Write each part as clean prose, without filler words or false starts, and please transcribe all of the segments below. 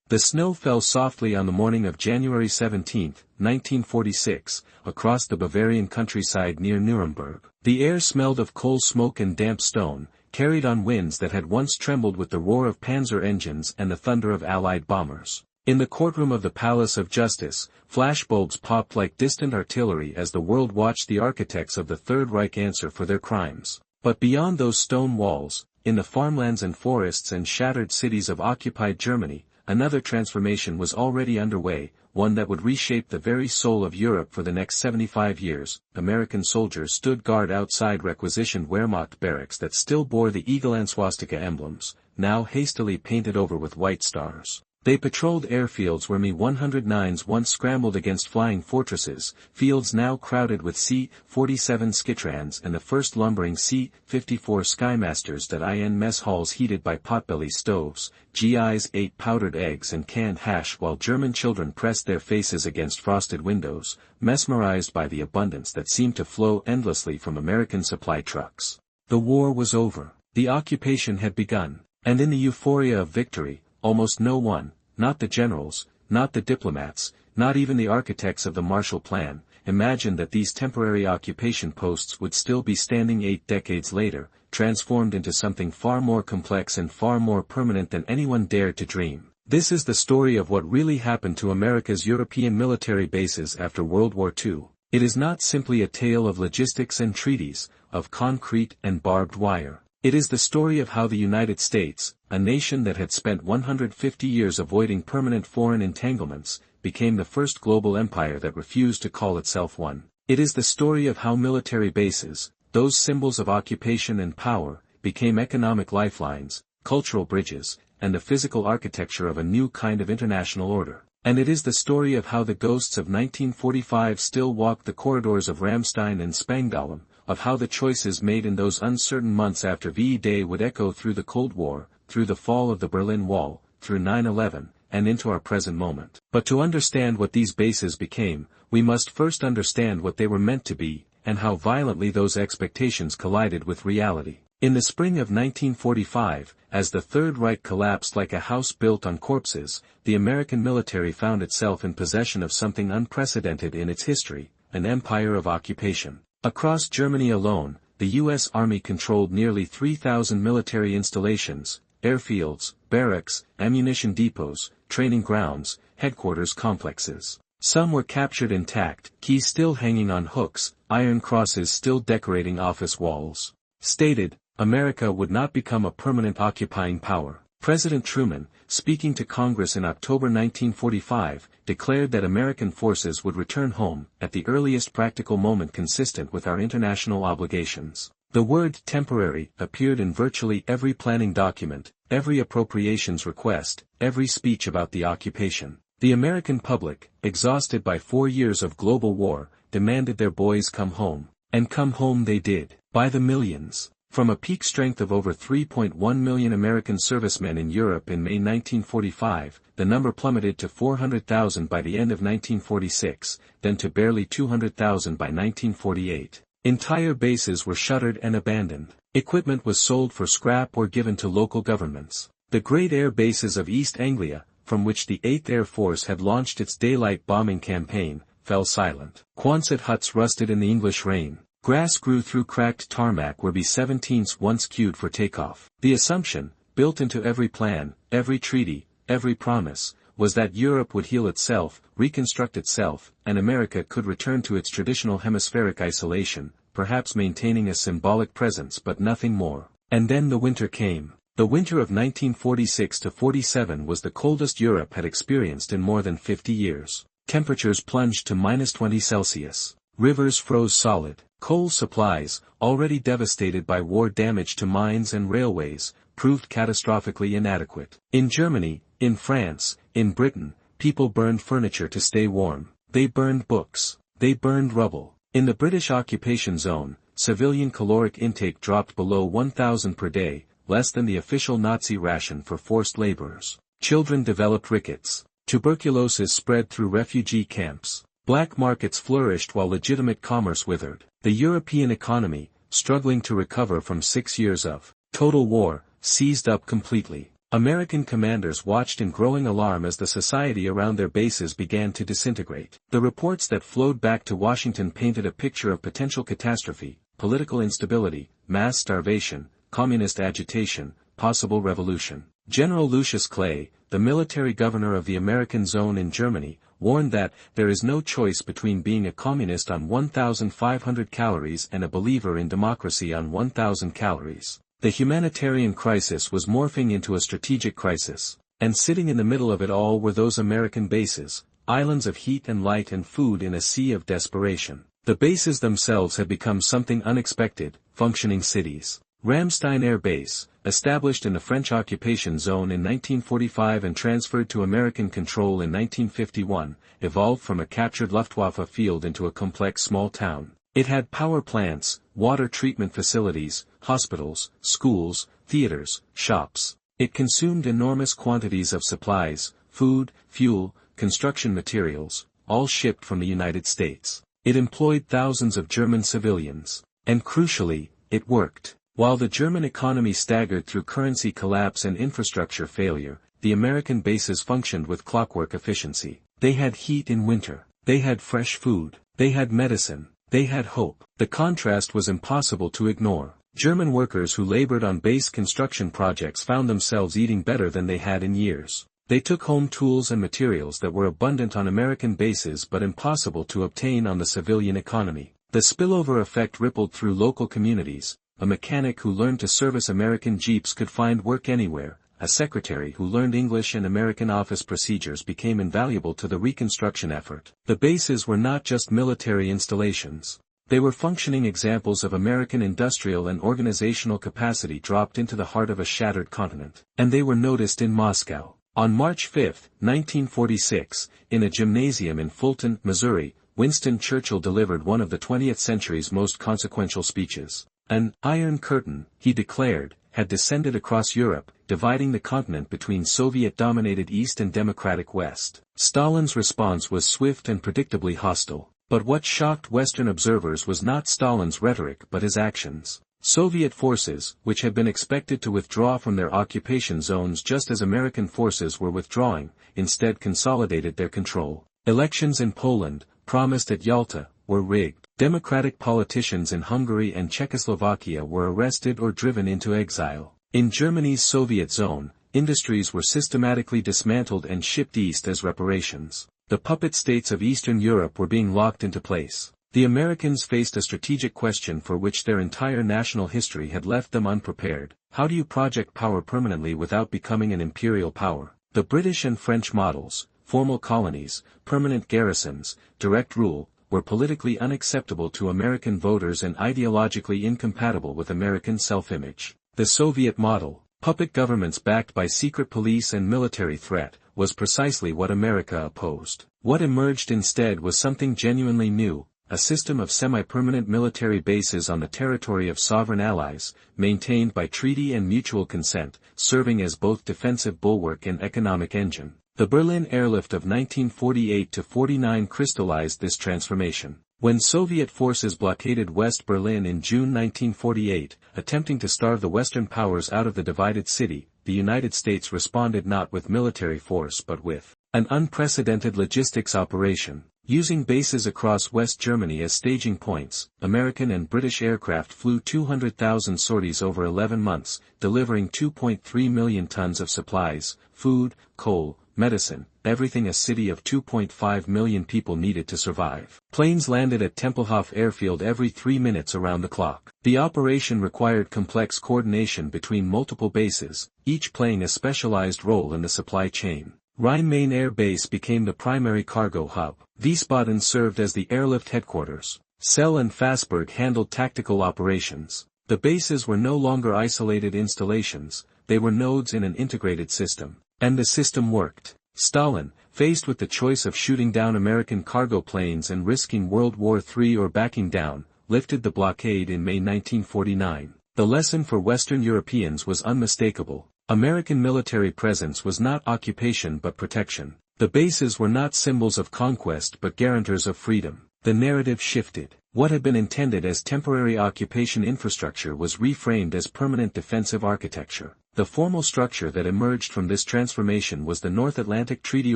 The snow fell softly on the morning of January 17, 1946, across the Bavarian countryside near Nuremberg. The air smelled of coal smoke and damp stone, carried on winds that had once trembled with the roar of panzer engines and the thunder of Allied bombers. In the courtroom of the Palace of Justice, flashbulbs popped like distant artillery as the world watched the architects of the Third Reich answer for their crimes. But beyond those stone walls, in the farmlands and forests and shattered cities of occupied Germany, another transformation was already underway, one that would reshape the very soul of Europe for the next 75 years. American soldiers stood guard outside requisitioned Wehrmacht barracks that still bore the eagle and swastika emblems, now hastily painted over with white stars. They patrolled airfields where Mi-109s once scrambled against flying fortresses, fields now crowded with C-47 Skitrans and the first lumbering C-54 Skymasters that in mess halls heated by potbelly stoves. GIs ate powdered eggs and canned hash while German children pressed their faces against frosted windows, mesmerized by the abundance that seemed to flow endlessly from American supply trucks. The war was over. The occupation had begun, and in the euphoria of victory, almost no one, not the generals, not the diplomats, not even the architects of the Marshall Plan, imagined that these temporary occupation posts would still be standing 8 decades later, transformed into something far more complex and far more permanent than anyone dared to dream. This is the story of what really happened to America's European military bases after World War II. It is not simply a tale of logistics and treaties, of concrete and barbed wire. It is the story of how the United States, a nation that had spent 150 years avoiding permanent foreign entanglements, became the first global empire that refused to call itself one. It is the story of how military bases, those symbols of occupation and power, became economic lifelines, cultural bridges, and the physical architecture of a new kind of international order. And it is the story of how the ghosts of 1945 still walk the corridors of Ramstein and Spangdahlem, of how the choices made in those uncertain months after VE Day would echo through the Cold War, through the fall of the Berlin Wall, through 9/11, and into our present moment. But to understand what these bases became, we must first understand what they were meant to be, and how violently those expectations collided with reality. In the spring of 1945, as the Third Reich collapsed like a house built on corpses, the American military found itself in possession of something unprecedented in its history, an empire of occupation. Across Germany alone, the U.S. Army controlled nearly 3,000 military installations, airfields, barracks, ammunition depots, training grounds, headquarters complexes. Some were captured intact, keys still hanging on hooks, iron crosses still decorating office walls. Stated, America would not become a permanent occupying power. President Truman, speaking to Congress in October 1945, declared that American forces would return home at the earliest practical moment consistent with our international obligations. The word temporary appeared in virtually every planning document, every appropriations request, every speech about the occupation. The American public, exhausted by 4 years of global war, demanded their boys come home. And come home they did, by the millions. From a peak strength of over 3.1 million American servicemen in Europe in May 1945, the number plummeted to 400,000 by the end of 1946, then to barely 200,000 by 1948. Entire bases were shuttered and abandoned. Equipment was sold for scrap or given to local governments. The great air bases of East Anglia, from which the 8th Air Force had launched its daylight bombing campaign, fell silent. Quonset huts rusted in the English rain. Grass grew through cracked tarmac where B-17s once queued for takeoff. The assumption, built into every plan, every treaty, every promise, was that Europe would heal itself, reconstruct itself, and America could return to its traditional hemispheric isolation, perhaps maintaining a symbolic presence but nothing more. And then the winter came. The winter of 1946-47 was the coldest Europe had experienced in more than 50 years. Temperatures plunged to -20 Celsius. Rivers froze solid. Coal supplies, already devastated by war damage to mines and railways, proved catastrophically inadequate. In Germany, in France, in Britain, people burned furniture to stay warm. They burned books. They burned rubble. In the British occupation zone, civilian caloric intake dropped below 1,000 per day, less than the official Nazi ration for forced laborers. Children developed rickets. Tuberculosis spread through refugee camps. Black markets flourished while legitimate commerce withered. The European economy, struggling to recover from 6 years of total war, seized up completely. American commanders watched in growing alarm as the society around their bases began to disintegrate. The reports that flowed back to Washington painted a picture of potential catastrophe, political instability, mass starvation, communist agitation, possible revolution. General Lucius Clay, the military governor of the American zone in Germany, warned that there is no choice between being a communist on 1,500 calories and a believer in democracy on 1,000 calories. The humanitarian crisis was morphing into a strategic crisis, and sitting in the middle of it all were those American bases, islands of heat and light and food in a sea of desperation. The bases themselves had become something unexpected, functioning cities. Ramstein Air Base, established in the French occupation zone in 1945 and transferred to American control in 1951, evolved from a captured Luftwaffe field into a complex small town. It had power plants, water treatment facilities, hospitals, schools, theaters, shops. It consumed enormous quantities of supplies, food, fuel, construction materials, all shipped from the United States. It employed thousands of German civilians. And crucially, it worked. While the German economy staggered through currency collapse and infrastructure failure, the American bases functioned with clockwork efficiency. They had heat in winter. They had fresh food. They had medicine. They had hope. The contrast was impossible to ignore. German workers who labored on base construction projects found themselves eating better than they had in years. They took home tools and materials that were abundant on American bases but impossible to obtain on the civilian economy. The spillover effect rippled through local communities. A mechanic who learned to service American Jeeps could find work anywhere. A secretary who learned English and American office procedures became invaluable to the reconstruction effort. The bases were not just military installations. They were functioning examples of American industrial and organizational capacity dropped into the heart of a shattered continent. And they were noticed in Moscow. On March 5, 1946, in a gymnasium in Fulton, Missouri, Winston Churchill delivered one of the 20th century's most consequential speeches. An Iron Curtain, he declared, had descended across Europe, dividing the continent between Soviet-dominated East and democratic West. Stalin's response was swift and predictably hostile. But what shocked Western observers was not Stalin's rhetoric but his actions. Soviet forces, which had been expected to withdraw from their occupation zones just as American forces were withdrawing, instead consolidated their control. Elections in Poland, promised at Yalta, were rigged. Democratic politicians in Hungary and Czechoslovakia were arrested or driven into exile. In Germany's Soviet zone, industries were systematically dismantled and shipped east as reparations. The puppet states of Eastern Europe were being locked into place. The Americans faced a strategic question for which their entire national history had left them unprepared. How do you project power permanently without becoming an imperial power? The British and French models, formal colonies, permanent garrisons, direct rule, were politically unacceptable to American voters and ideologically incompatible with American self-image. The Soviet model, puppet governments backed by secret police and military threat, was precisely what America opposed. What emerged instead was something genuinely new, a system of semi-permanent military bases on the territory of sovereign allies, maintained by treaty and mutual consent, serving as both defensive bulwark and economic engine. The Berlin airlift of 1948-49 crystallized this transformation. When Soviet forces blockaded West Berlin in June 1948, attempting to starve the Western powers out of the divided city, the United States responded not with military force but with an unprecedented logistics operation. Using bases across West Germany as staging points, American and British aircraft flew 200,000 sorties over 11 months, delivering 2.3 million tons of supplies, food, coal, medicine, everything a city of 2.5 million people needed to survive. Planes landed at Tempelhof Airfield every 3 minutes around the clock. The operation required complex coordination between multiple bases, each playing a specialized role in the supply chain. Rhine-Main Air Base became the primary cargo hub. Wiesbaden served as the airlift headquarters. Celle and Fassberg handled tactical operations. The bases were no longer isolated installations, they were nodes in an integrated system. And the system worked. Stalin, faced with the choice of shooting down American cargo planes and risking World War III or backing down, lifted the blockade in May 1949. The lesson for Western Europeans was unmistakable. American military presence was not occupation but protection. The bases were not symbols of conquest but guarantors of freedom. The narrative shifted. What had been intended as temporary occupation infrastructure was reframed as permanent defensive architecture. The formal structure that emerged from this transformation was the North Atlantic Treaty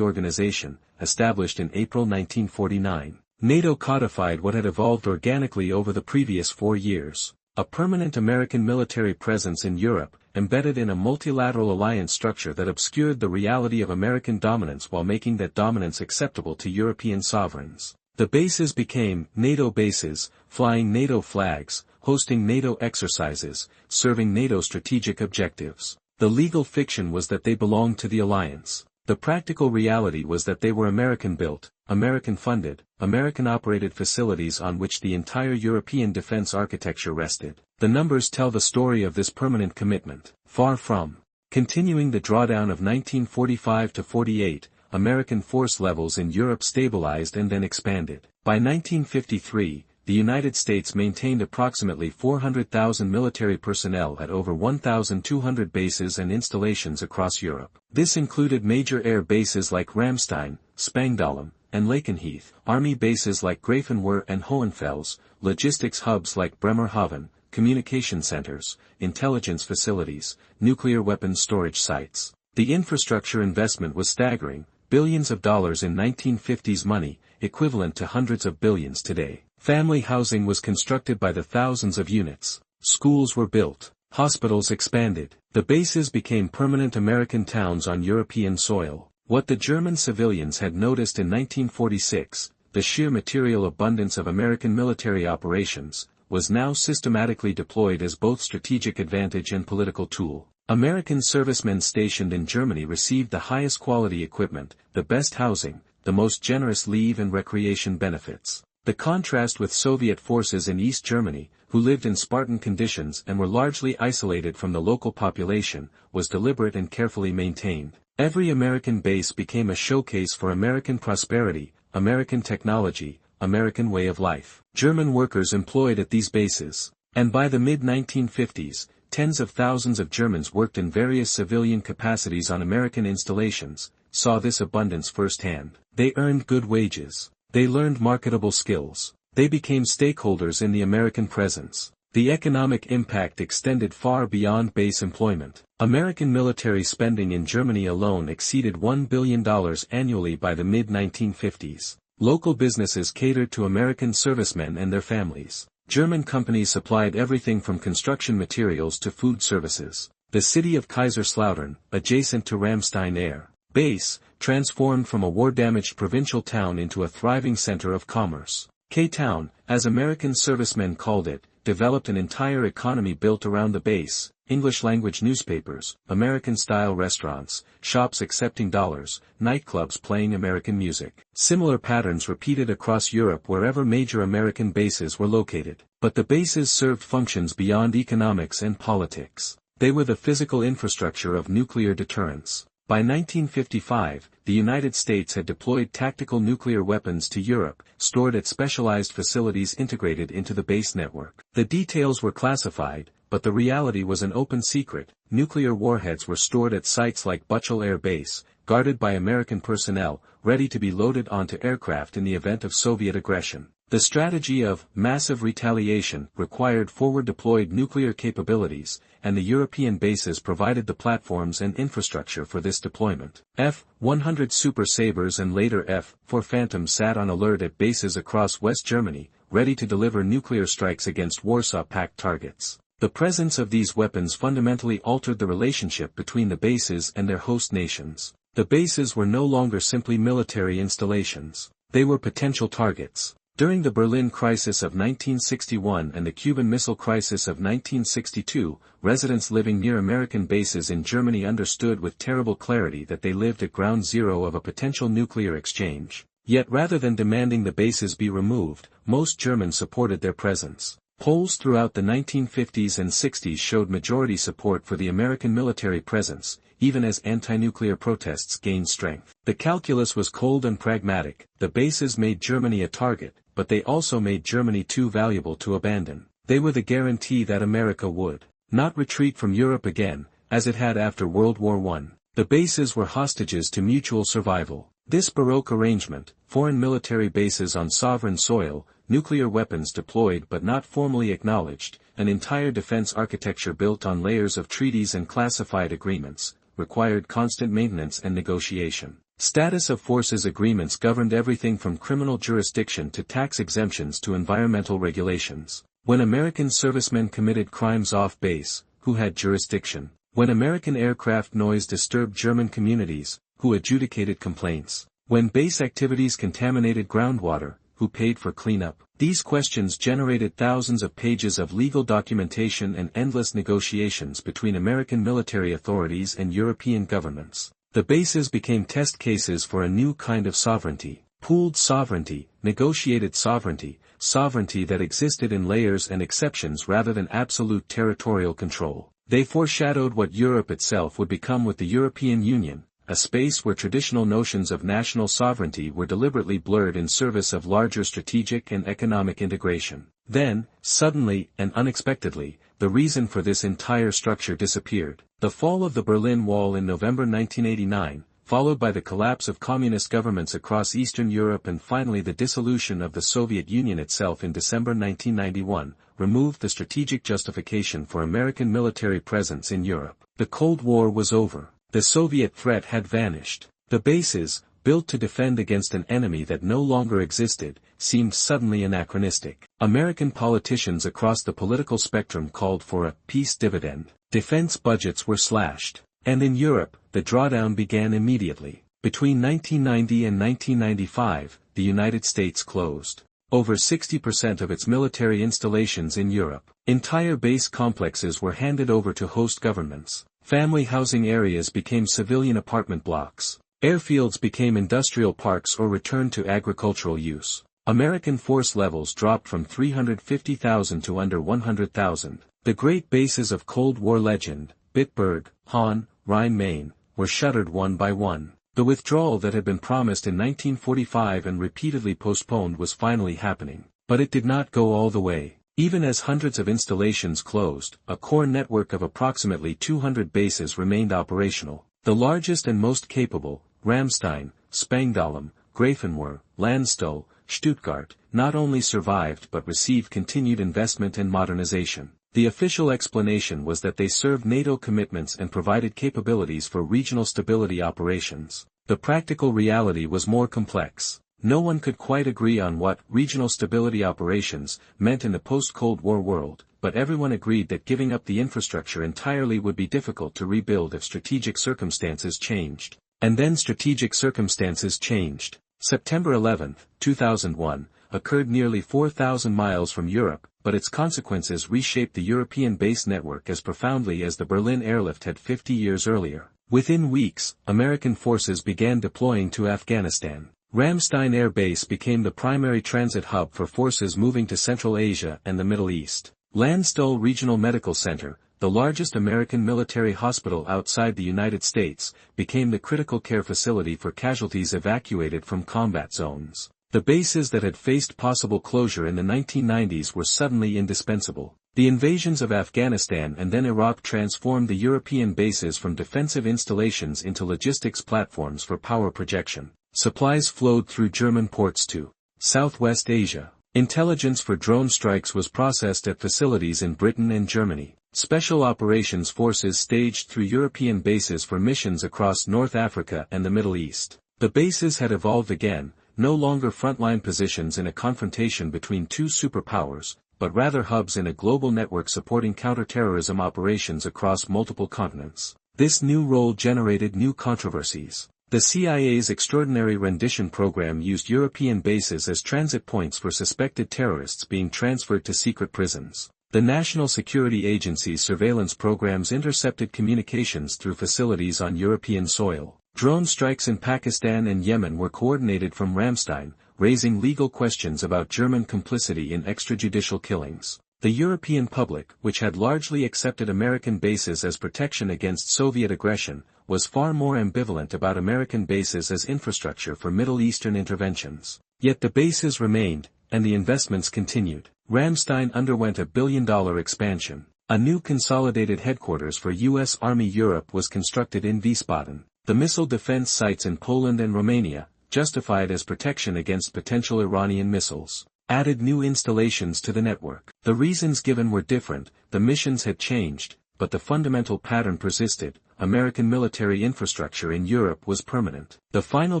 Organization, established in April 1949. NATO codified what had evolved organically over the previous 4 years. A permanent American military presence in Europe, embedded in a multilateral alliance structure that obscured the reality of American dominance while making that dominance acceptable to European sovereigns. The bases became NATO bases, flying NATO flags, hosting NATO exercises, serving NATO strategic objectives. The legal fiction was that they belonged to the alliance. The practical reality was that they were American-built, American-funded, American-operated facilities on which the entire European defense architecture rested. The numbers tell the story of this permanent commitment. Far from continuing the drawdown of 1945 to 48, American force levels in Europe stabilized and then expanded. By 1953, the United States maintained approximately 400,000 military personnel at over 1,200 bases and installations across Europe. This included major air bases like Ramstein, Spangdahlem, and Lakenheath, army bases like Grafenwehr and Hohenfels, logistics hubs like Bremerhaven, communication centers, intelligence facilities, nuclear weapons storage sites. The infrastructure investment was staggering, billions of dollars in 1950s money, equivalent to hundreds of billions today. Family housing was constructed by the thousands of units. Schools were built. Hospitals expanded. The bases became permanent American towns on European soil. What the German civilians had noticed in 1946, the sheer material abundance of American military operations, was now systematically deployed as both strategic advantage and political tool. American servicemen stationed in Germany received the highest quality equipment, the best housing, the most generous leave and recreation benefits. The contrast with Soviet forces in East Germany, who lived in Spartan conditions and were largely isolated from the local population, was deliberate and carefully maintained. Every American base became a showcase for American prosperity, American technology, American way of life. German workers employed at these bases. And by the mid-1950s, tens of thousands of Germans worked in various civilian capacities on American installations, saw this abundance firsthand. They earned good wages. They learned marketable skills. They became stakeholders in the American presence. The economic impact extended far beyond base employment. American military spending in Germany alone exceeded $1 billion annually by the mid-1950s. Local businesses catered to American servicemen and their families. German companies supplied everything from construction materials to food services. The city of Kaiserslautern, adjacent to Ramstein Air Base, transformed from a war-damaged provincial town into a thriving center of commerce. K-Town, as American servicemen called it, developed an entire economy built around the base: English-language newspapers, American-style restaurants, shops accepting dollars, nightclubs playing American music. Similar patterns repeated across Europe wherever major American bases were located. But the bases served functions beyond economics and politics. They were the physical infrastructure of nuclear deterrence. By 1955, the United States had deployed tactical nuclear weapons to Europe, stored at specialized facilities integrated into the base network. The details were classified, but the reality was an open secret. Nuclear warheads were stored at sites like Buchel Air Base, guarded by American personnel, ready to be loaded onto aircraft in the event of Soviet aggression. The strategy of massive retaliation required forward-deployed nuclear capabilities, and the European bases provided the platforms and infrastructure for this deployment. F-100 Super Sabres and later F-4 Phantoms sat on alert at bases across West Germany, ready to deliver nuclear strikes against Warsaw Pact targets. The presence of these weapons fundamentally altered the relationship between the bases and their host nations. The bases were no longer simply military installations. They were potential targets. During the Berlin Crisis of 1961 and the Cuban Missile Crisis of 1962, residents living near American bases in Germany understood with terrible clarity that they lived at ground zero of a potential nuclear exchange. Yet rather than demanding the bases be removed, most Germans supported their presence. Polls throughout the 1950s and 60s showed majority support for the American military presence, even as anti-nuclear protests gained strength. The calculus was cold and pragmatic. The bases made Germany a target, but they also made Germany too valuable to abandon. They were the guarantee that America would not retreat from Europe again, as it had after World War I. The bases were hostages to mutual survival. This Baroque arrangement, foreign military bases on sovereign soil, nuclear weapons deployed but not formally acknowledged, an entire defense architecture built on layers of treaties and classified agreements, required constant maintenance and negotiation. Status of forces agreements governed everything from criminal jurisdiction to tax exemptions to environmental regulations. When American servicemen committed crimes off base, who had jurisdiction? When American aircraft noise disturbed German communities, who adjudicated complaints? When base activities contaminated groundwater, who paid for cleanup? These questions generated thousands of pages of legal documentation and endless negotiations between American military authorities and European governments. The bases became test cases for a new kind of sovereignty: pooled sovereignty, negotiated sovereignty, sovereignty that existed in layers and exceptions rather than absolute territorial control. They foreshadowed what Europe itself would become with the European Union, a space where traditional notions of national sovereignty were deliberately blurred in service of larger strategic and economic integration. Then, suddenly and unexpectedly, the reason for this entire structure disappeared. The fall of the Berlin Wall in November 1989, followed by the collapse of communist governments across Eastern Europe and finally the dissolution of the Soviet Union itself in December 1991, removed the strategic justification for American military presence in Europe. The Cold War was over. The Soviet threat had vanished. The bases, built to defend against an enemy that no longer existed, seemed suddenly anachronistic. American politicians across the political spectrum called for a peace dividend. Defense budgets were slashed. And in Europe, the drawdown began immediately. Between 1990 and 1995, the United States closed over 60% of its military installations in Europe. Entire base complexes were handed over to host governments. Family housing areas became civilian apartment blocks. Airfields became industrial parks or returned to agricultural use. American force levels dropped from 350,000 to under 100,000. The great bases of Cold War legend, Bitburg, Hahn, Rhine-Main, were shuttered one by one. The withdrawal that had been promised in 1945 and repeatedly postponed was finally happening. But it did not go all the way. Even as hundreds of installations closed, a core network of approximately 200 bases remained operational. The largest and most capable, Ramstein, Spangdahlem, Grafenwöhr, Landstuhl, Stuttgart, not only survived but received continued investment and modernization. The official explanation was that they served NATO commitments and provided capabilities for regional stability operations. The practical reality was more complex. No one could quite agree on what regional stability operations meant in the post-Cold War world, but everyone agreed that giving up the infrastructure entirely would be difficult to rebuild if strategic circumstances changed. And then strategic circumstances changed. September 11, 2001, occurred nearly 4,000 miles from Europe, but its consequences reshaped the European base network as profoundly as the Berlin airlift had 50 years earlier. Within weeks, American forces began deploying to Afghanistan. Ramstein Air Base became the primary transit hub for forces moving to Central Asia and the Middle East. Landstuhl Regional Medical Center, the largest American military hospital outside the United States, became the critical care facility for casualties evacuated from combat zones. The bases that had faced possible closure in the 1990s were suddenly indispensable. The invasions of Afghanistan and then Iraq transformed the European bases from defensive installations into logistics platforms for power projection. Supplies flowed through German ports to Southwest Asia. Intelligence for drone strikes was processed at facilities in Britain and Germany. Special operations forces staged through European bases for missions across North Africa and the Middle East. The bases had evolved again, no longer frontline positions in a confrontation between two superpowers, but rather hubs in a global network supporting counterterrorism operations across multiple continents. This new role generated new controversies. The CIA's Extraordinary Rendition Program used European bases as transit points for suspected terrorists being transferred to secret prisons. The National Security Agency's surveillance programs intercepted communications through facilities on European soil. Drone strikes in Pakistan and Yemen were coordinated from Ramstein, raising legal questions about German complicity in extrajudicial killings. The European public, which had largely accepted American bases as protection against Soviet aggression, was far more ambivalent about American bases as infrastructure for Middle Eastern interventions. Yet the bases remained, and the investments continued. Ramstein underwent a billion-dollar expansion. A new consolidated headquarters for U.S. Army Europe was constructed in Wiesbaden. The missile defense sites in Poland and Romania, justified as protection against potential Iranian missiles. added new installations to the network. The reasons given were different, the missions had changed, but the fundamental pattern persisted. American military infrastructure in Europe was permanent. The final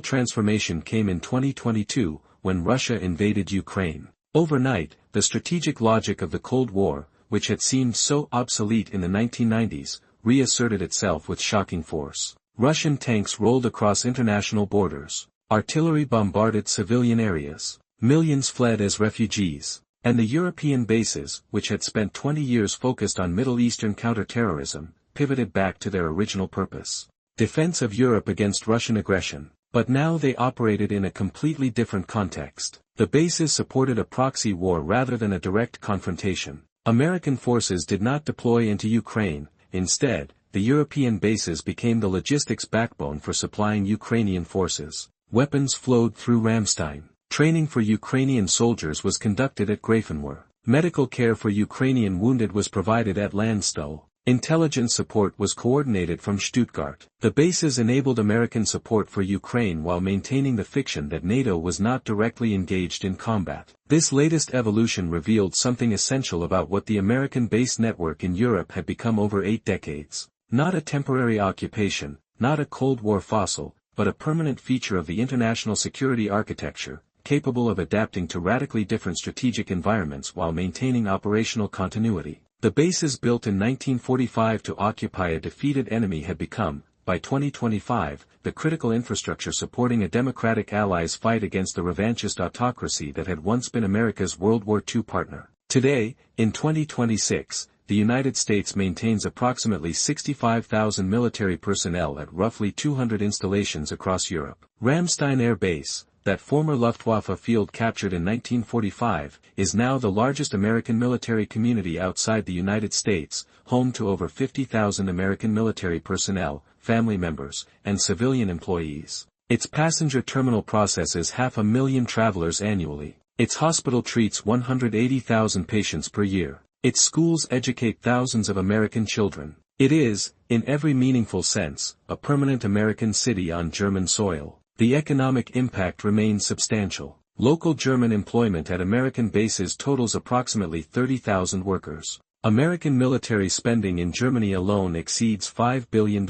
transformation came in 2022, when Russia invaded Ukraine. Overnight, the strategic logic of the Cold War, which had seemed so obsolete in the 1990s, reasserted itself with shocking force. Russian tanks rolled across international borders. Artillery bombarded civilian areas. Millions fled as refugees. And the European bases, which had spent 20 years focused on Middle Eastern counterterrorism, pivoted back to their original purpose. Defense of Europe against Russian aggression. But now they operated in a completely different context. The bases supported a proxy war rather than a direct confrontation. American forces did not deploy into Ukraine. Instead, the European bases became the logistics backbone for supplying Ukrainian forces. Weapons flowed through Ramstein. Training for Ukrainian soldiers was conducted at Grafenwöhr. Medical care for Ukrainian wounded was provided at Landstuhl. Intelligence support was coordinated from Stuttgart. The bases enabled American support for Ukraine while maintaining the fiction that NATO was not directly engaged in combat. This latest evolution revealed something essential about what the American base network in Europe had become over 8 decades. Not a temporary occupation, not a Cold War fossil, but a permanent feature of the international security architecture, capable of adapting to radically different strategic environments while maintaining operational continuity. The bases built in 1945 to occupy a defeated enemy had become, by 2025, the critical infrastructure supporting a democratic ally's fight against the revanchist autocracy that had once been America's World War II partner. Today, in 2026, the United States maintains approximately 65,000 military personnel at roughly 200 installations across Europe. Ramstein Air Base, that former Luftwaffe field captured in 1945, is now the largest American military community outside the United States, home to over 50,000 American military personnel, family members, and civilian employees. Its passenger terminal processes 500,000 travelers annually. Its hospital treats 180,000 patients per year. Its schools educate thousands of American children. It is, in every meaningful sense, a permanent American city on German soil. The economic impact remains substantial. Local German employment at American bases totals approximately 30,000 workers. American military spending in Germany alone exceeds $5 billion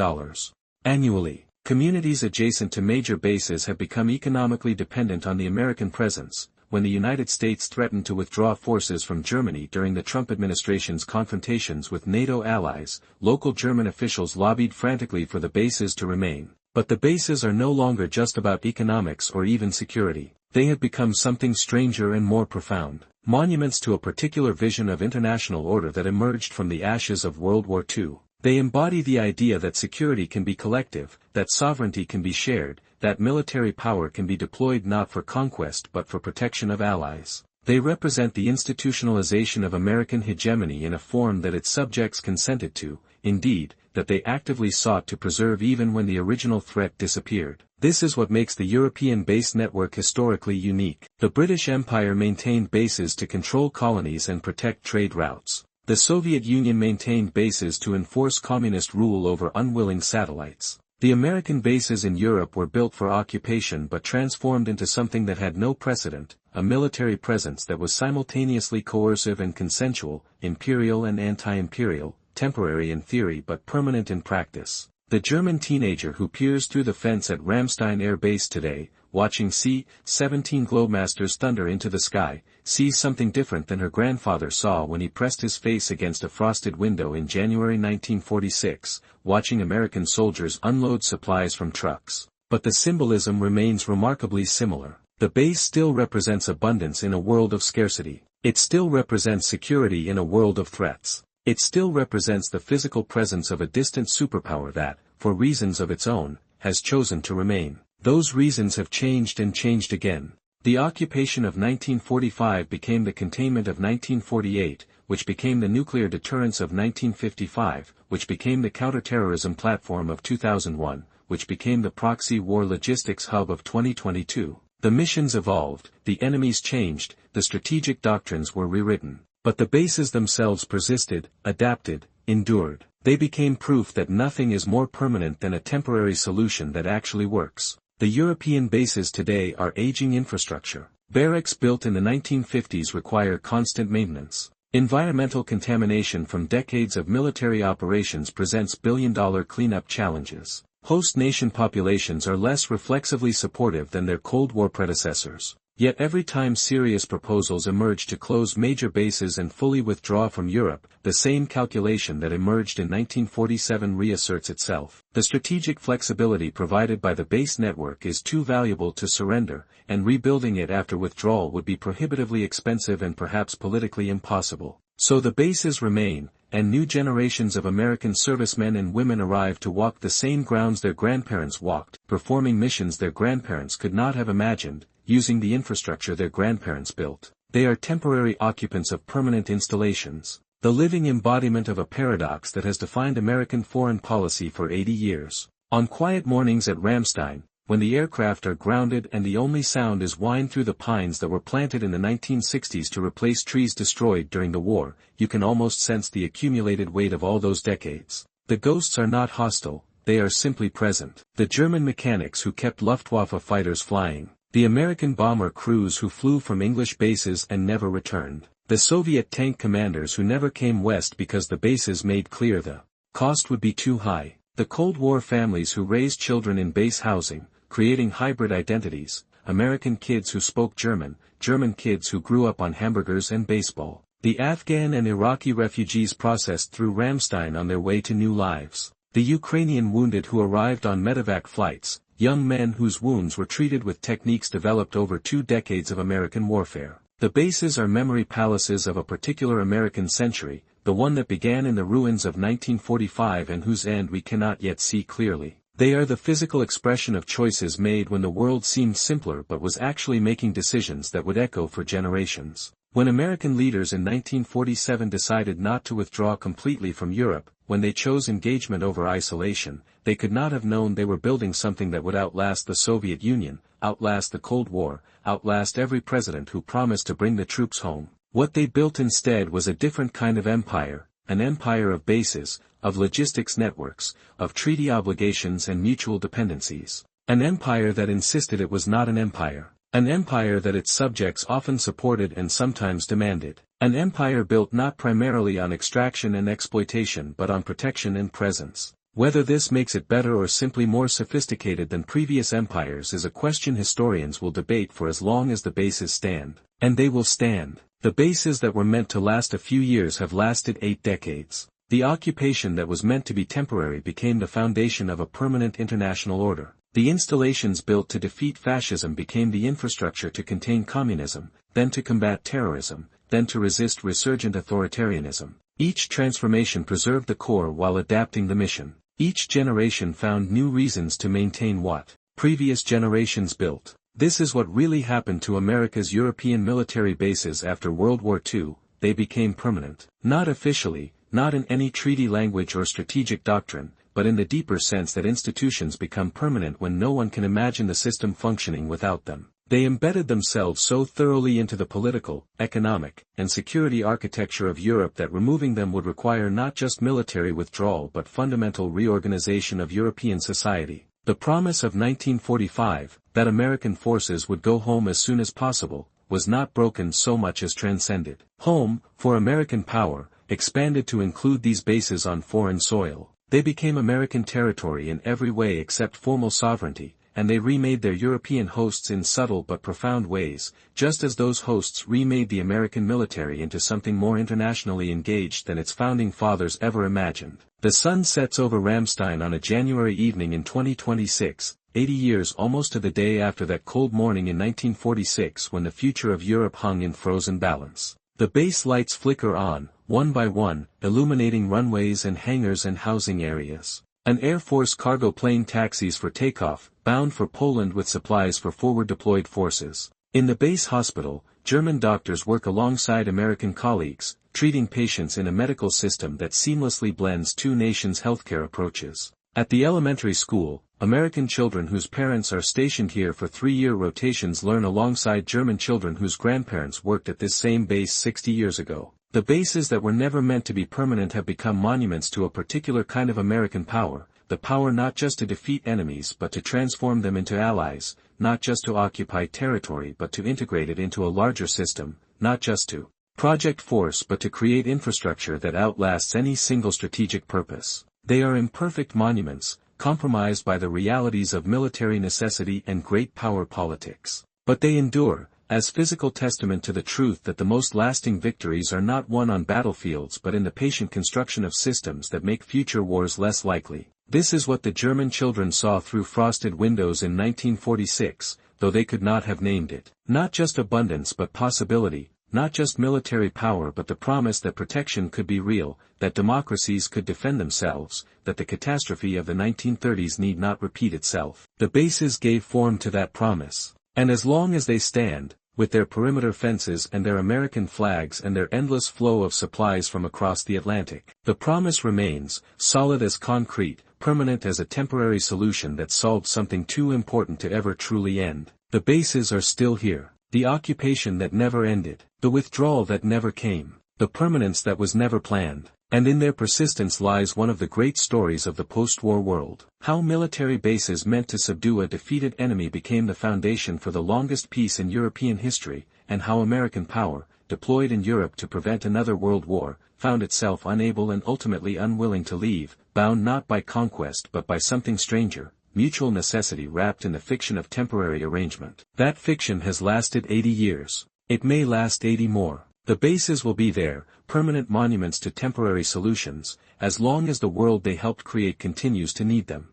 annually. Communities adjacent to major bases have become economically dependent on the American presence. When the United States threatened to withdraw forces from Germany during the Trump administration's confrontations with NATO allies, local German officials lobbied frantically for the bases to remain. But the bases are no longer just about economics or even security. They have become something stranger and more profound. Monuments to a particular vision of international order that emerged from the ashes of World War II. They embody the idea that security can be collective, that sovereignty can be shared, that military power can be deployed not for conquest but for protection of allies. They represent the institutionalization of American hegemony in a form that its subjects consented to, indeed, that they actively sought to preserve even when the original threat disappeared. This is what makes the European base network historically unique. The British Empire maintained bases to control colonies and protect trade routes. The Soviet Union maintained bases to enforce communist rule over unwilling satellites. The American bases in Europe were built for occupation but transformed into something that had no precedent, a military presence that was simultaneously coercive and consensual, imperial and anti-imperial, temporary in theory but permanent in practice. The German teenager who peers through the fence at Ramstein Air Base today, watching C-17 Globemasters thunder into the sky, sees something different than her grandfather saw when he pressed his face against a frosted window in January 1946, watching American soldiers unload supplies from trucks. But the symbolism remains remarkably similar. The base still represents abundance in a world of scarcity. It still represents security in a world of threats. It still represents the physical presence of a distant superpower that, for reasons of its own, has chosen to remain. Those reasons have changed and changed again. The occupation of 1945 became the containment of 1948, which became the nuclear deterrence of 1955, which became the counterterrorism platform of 2001, which became the proxy war logistics hub of 2022. The missions evolved, the enemies changed, the strategic doctrines were rewritten. But the bases themselves persisted, adapted, endured. They became proof that nothing is more permanent than a temporary solution that actually works. The European bases today are aging infrastructure. Barracks built in the 1950s require constant maintenance. Environmental contamination from decades of military operations presents billion-dollar cleanup challenges. Host nation populations are less reflexively supportive than their Cold War predecessors. Yet every time serious proposals emerge to close major bases and fully withdraw from Europe, the same calculation that emerged in 1947 reasserts itself. The strategic flexibility provided by the base network is too valuable to surrender, and rebuilding it after withdrawal would be prohibitively expensive and perhaps politically impossible. So the bases remain, and new generations of American servicemen and women arrive to walk the same grounds their grandparents walked, performing missions their grandparents could not have imagined, using the infrastructure their grandparents built. They are temporary occupants of permanent installations, the living embodiment of a paradox that has defined American foreign policy for 80 years. On quiet mornings at Ramstein, when the aircraft are grounded and the only sound is whine through the pines that were planted in the 1960s to replace trees destroyed during the war, you can almost sense the accumulated weight of all those decades. The ghosts are not hostile, they are simply present. The German mechanics who kept Luftwaffe fighters flying. The American bomber crews who flew from English bases and never returned. The Soviet tank commanders who never came west because the bases made clear the cost would be too high. The Cold War families who raised children in base housing, creating hybrid identities, American kids who spoke German, German kids who grew up on hamburgers and baseball. The Afghan and Iraqi refugees processed through Ramstein on their way to new lives. The Ukrainian wounded who arrived on medevac flights, young men whose wounds were treated with techniques developed over 2 decades of American warfare. The bases are memory palaces of a particular American century, the one that began in the ruins of 1945 and whose end we cannot yet see clearly. They are the physical expression of choices made when the world seemed simpler but was actually making decisions that would echo for generations. When American leaders in 1947 decided not to withdraw completely from Europe, when they chose engagement over isolation, they could not have known they were building something that would outlast the Soviet Union, outlast the Cold War, outlast every president who promised to bring the troops home. What they built instead was a different kind of empire, an empire of bases, of logistics networks, of treaty obligations and mutual dependencies. An empire that insisted it was not an empire. An empire that its subjects often supported and sometimes demanded. An empire built not primarily on extraction and exploitation but on protection and presence. Whether this makes it better or simply more sophisticated than previous empires is a question historians will debate for as long as the bases stand. And they will stand. The bases that were meant to last a few years have lasted 8 decades. The occupation that was meant to be temporary became the foundation of a permanent international order. The installations built to defeat fascism became the infrastructure to contain communism, then to combat terrorism, then to resist resurgent authoritarianism. Each transformation preserved the core while adapting the mission. Each generation found new reasons to maintain what previous generations built. This is what really happened to America's European military bases after World War II. They became permanent. Not officially, not in any treaty language or strategic doctrine, but in the deeper sense that institutions become permanent when no one can imagine the system functioning without them. They embedded themselves so thoroughly into the political, economic, and security architecture of Europe that removing them would require not just military withdrawal but fundamental reorganization of European society. The promise of 1945, that American forces would go home as soon as possible, was not broken so much as transcended. Home, for American power, expanded to include these bases on foreign soil. They became American territory in every way except formal sovereignty, and they remade their European hosts in subtle but profound ways, just as those hosts remade the American military into something more internationally engaged than its founding fathers ever imagined. The sun sets over Ramstein on a January evening in 2026, 80 years almost to the day after that cold morning in 1946 when the future of Europe hung in frozen balance. The base lights flicker on, one by one, illuminating runways and hangars and housing areas. An Air Force cargo plane taxis for takeoff, bound for Poland with supplies for forward-deployed forces. In the base hospital, German doctors work alongside American colleagues, treating patients in a medical system that seamlessly blends two nations' healthcare approaches. At the elementary school, American children whose parents are stationed here for 3-year rotations learn alongside German children whose grandparents worked at this same base 60 years ago. The bases that were never meant to be permanent have become monuments to a particular kind of American power, the power not just to defeat enemies but to transform them into allies, not just to occupy territory but to integrate it into a larger system, not just to project force but to create infrastructure that outlasts any single strategic purpose. They are imperfect monuments, compromised by the realities of military necessity and great power politics. But they endure, as physical testament to the truth that the most lasting victories are not won on battlefields but in the patient construction of systems that make future wars less likely. This is what the German children saw through frosted windows in 1946, though they could not have named it. Not just abundance but possibility, not just military power but the promise that protection could be real, that democracies could defend themselves, that the catastrophe of the 1930s need not repeat itself. The bases gave form to that promise. And as long as they stand, with their perimeter fences and their American flags and their endless flow of supplies from across the Atlantic, the promise remains, solid as concrete, permanent as a temporary solution that solved something too important to ever truly end. The bases are still here. The occupation that never ended, the withdrawal that never came, the permanence that was never planned. And in their persistence lies one of the great stories of the post-war world. How military bases meant to subdue a defeated enemy became the foundation for the longest peace in European history, and how American power, deployed in Europe to prevent another world war, found itself unable and ultimately unwilling to leave, bound not by conquest but by something stranger, mutual necessity wrapped in the fiction of temporary arrangement. That fiction has lasted 80 years. It may last 80 more. The bases will be there, permanent monuments to temporary solutions, as long as the world they helped create continues to need them.